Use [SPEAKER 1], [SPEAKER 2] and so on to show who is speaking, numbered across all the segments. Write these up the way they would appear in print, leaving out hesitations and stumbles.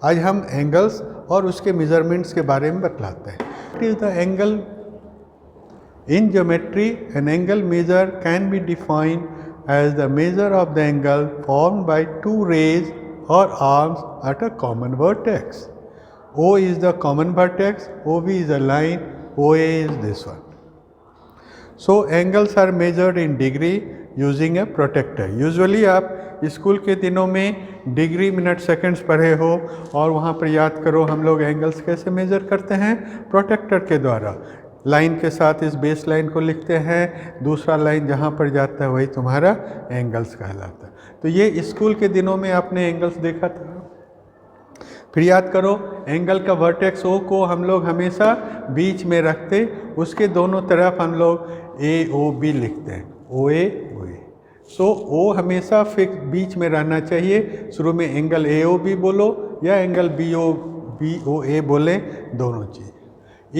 [SPEAKER 1] आज हम एंगल्स और उसके मेजरमेंट्स के बारे में बतलाते हैं। It is the angle in geometry, an angle measure can be defined as the measure of the angle formed by two rays or arms at a common vertex. O is the common vertex, OB is a line, OA is this one. So angles are measured in degree using a protractor. Usually आप school के दिनों में degree minute seconds पढ़े हो और वहाँ पर याद करो हम लोग एंगल्स कैसे मेजर करते हैं, प्रोट्रैक्टर के द्वारा। लाइन के साथ इस बेस लाइन को लिखते हैं, दूसरा लाइन जहाँ पर जाता है वही तुम्हारा एंगल्स कहलाता है। तो ये स्कूल के दिनों में आपने एंगल्स देखा था। फिर याद करो एंगल का वर्टेक्स ओ को हम लोग हमेशा बीच में रखते, उसके दोनों तरफ हम लोग ए ओ बी लिखते हैं, ओ ए ओ ए। सो ओ हमेशा फिक्स बीच में रहना चाहिए। शुरू में एंगल ए ओ बी बोलो या एंगल बी ओ ए बोले, दोनों चीज़।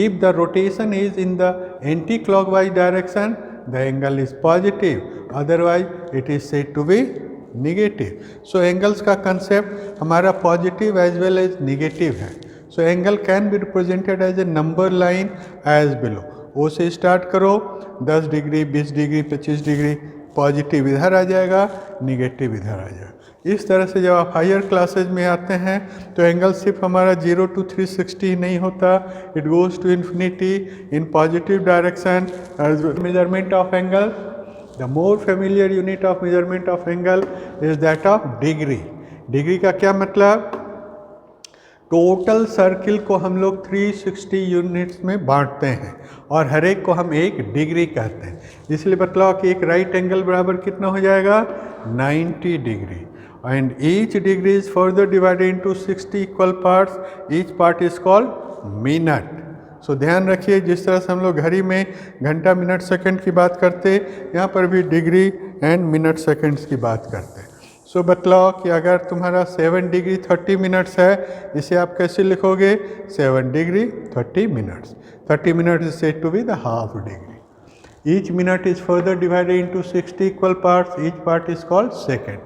[SPEAKER 1] If the rotation is in the anti-clockwise direction, the angle is positive. Otherwise, it is said to be negative. So, angles का concept हमारा positive as well as negative है. So, angle can be represented as a number line as below. O से start करो, 10 degree, 20 degree, 25 degree, positive इधर आ जाएगा, negative इधर आ जाएगा। इस तरह से जब आप हायर क्लासेज में आते हैं तो एंगल सिर्फ हमारा 0 to 360 नहीं होता, it goes to infinity in positive direction. Measurement of angle, the more familiar unit of measurement of angle is that of degree. Degree का क्या मतलब, टोटल सर्किल को हम लोग 360 यूनिट्स में बांटते हैं और हर एक को हम एक डिग्री कहते हैं। इसलिए बतलाओ कि एक राइट एंगल बराबर कितना हो जाएगा, 90 degree. And each degree is further divided into 60 equal parts, each part is called minute. So ध्यान रखिए, जिस तरह से हम लोग घड़ी में घंटा मिनट सेकंड की बात करते, यहाँ पर भी डिग्री एंड मिनट सेकंड्स की बात करते हैं। सो बतलाओ कि अगर तुम्हारा 7 डिग्री 30 मिनट्स है, इसे आप कैसे लिखोगे, 7 degree 30 minutes. 30 minutes is said to be the half degree. Each minute is further divided into 60 equal parts, each part is called second.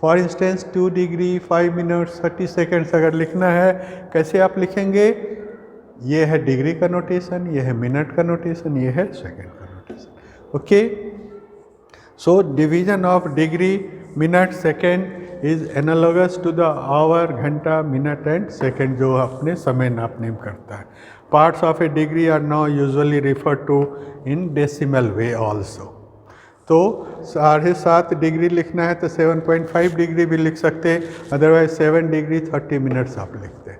[SPEAKER 1] For instance 2 degree 5 minutes 30 seconds अगर लिखना है, कैसे आप लिखेंगे, ये है डिग्री का नोटेशन, ये है मिनट का नोटेशन, ये है सेकेंड का notation. Okay, so division of degree minute second is analogous to the hour, घंटा, मिनट एंड सेकेंड, जो अपने समय नापने में करता है। Parts of a degree are now usually refer to in decimal way also. तो 7.5 डिग्री लिखना है तो 7.5 डिग्री भी लिख सकते, अदरवाइज 7 डिग्री 30 मिनट्स आप लिखते हैं।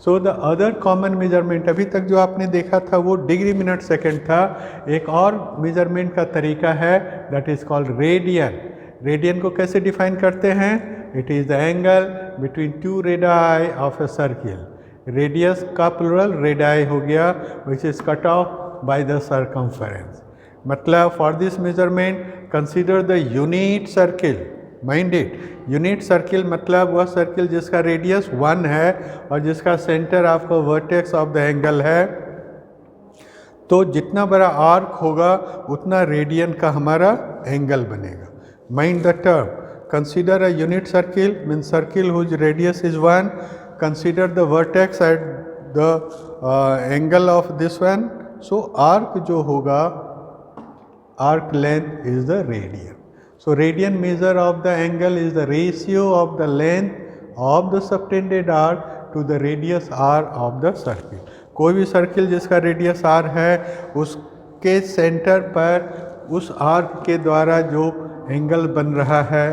[SPEAKER 1] So the other common measurement, अभी तक जो आपने देखा था वो डिग्री मिनट सेकेंड था। एक और मेजरमेंट का तरीका है, that is called radian. Radian को कैसे डिफाइन करते हैं, it is the angle between 2 radii of a circle. Radius का प्लुरल रेडाई हो गया, which is cut off by the circumference. मतलब for this measurement consider the unit circle, mind it. Unit circle मतलब वह circle जिसका radius 1 है और जिसका सेंटर आपका वर्टेक्स ऑफ द एंगल है। तो जितना बड़ा आर्क होगा उतना रेडियन का हमारा एंगल बनेगा। Mind the term. Consider a unit circle, means circle whose radius is 1. Consider the vertex at the angle of this one. So arc जो होगा, arc length is the radian. So radian measure of the angle is the ratio of the length of the subtended arc to the radius r of the circle. कोई भी circle जिसका radius r है, उसके centre पर उस arc के द्वारा जो एंगल बन रहा है,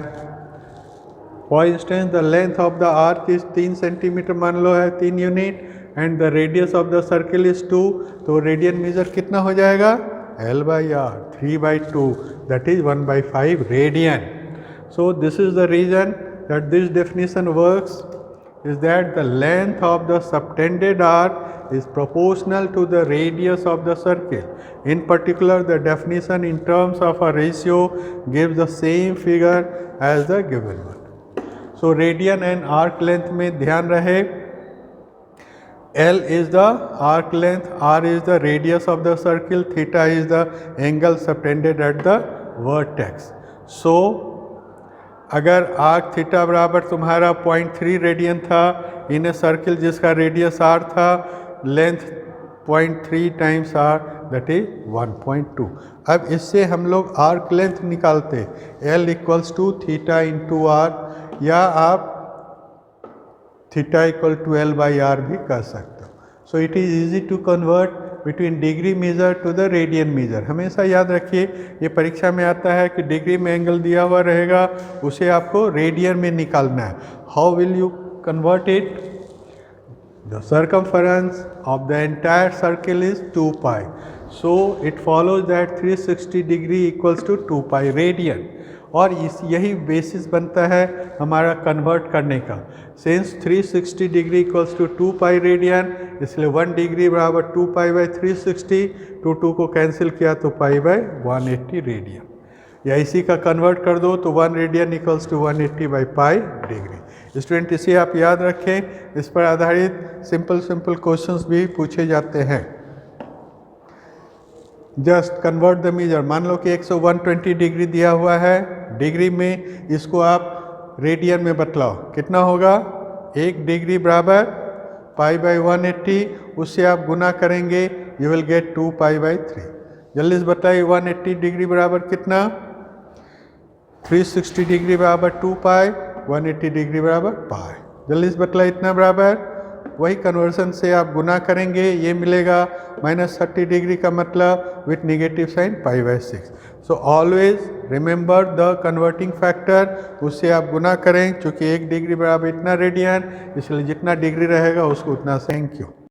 [SPEAKER 1] for instance the length of the arc is 3 centimetre मान लो है, 3 unit, and the radius of the circle is 2, तो रेडियन मेजर कितना हो जाएगा, L/R, 3/2, that is 1/5 radian. So this is the reason that this definition works, is that the length of the subtended arc is proportional to the radius of the circle. In particular, the definition in terms of a ratio gives the same figure as the given one. So, radian and arc length में ध्यान रहे, L is the arc length, R is the radius of the circle, theta is the angle subtended at the vertex. So, अगर arc theta बराबर तुम्हारा 0.3 radian था, in a circle जिसका radius r था, length 0.3 times r, that is 1.2। अब इससे हम लोग आर्क लेंथ निकालते, L equals to theta into r, या आप theta equal to L by R भी कर सकते हो। So it is easy to convert between degree measure to the radian measure. हमेशा याद रखिए, ये परीक्षा में आता है कि डिग्री में एंगल दिया हुआ रहेगा, उसे आपको रेडियन में निकालना है। How will you convert it? The circumference of the entire circle is 2 pi, so it follows that 360 degree equals to 2 pi radian, और यही बेसिस बनता है हमारा कन्वर्ट करने का। Since 360 degree equals to 2 pi radian, इसलिए 1 डिग्री बराबर 2 pi by 360, 2 को कैंसिल किया तो पाई बाई 180 रेडियन, या इसी का कन्वर्ट कर दो तो 1 radian equals to 180 by pi degree. Student, इसे आप याद रखें, इस पर आधारित सिंपल क्वेश्चंस भी पूछे जाते हैं। जस्ट कन्वर्ट द मेजर, मान लो कि 120 डिग्री दिया हुआ है डिग्री में, इसको आप रेडियन में बतलाओ, कितना होगा? 1 डिग्री बराबर पाई बाई 180, उससे आप गुना करेंगे, you will get 2 pi by 3। जल्दी से बताइए, 180 डिग्री बराबर कितना? 360 डिग्री बराबर 2 पाई, 180 डिग्री बराबर पाई। जल्दी से बतलाइए, इतना बराबर, वही कन्वर्सन से आप गुना करेंगे, ये मिलेगा -30 डिग्री का मतलब with negative sine pi by 6। So always remember the converting factor, उससे आप गुना करें, चूँकि 1 डिग्री बराबर इतना रेडियन, इसलिए जितना डिग्री रहेगा उसको उतना। Thank you.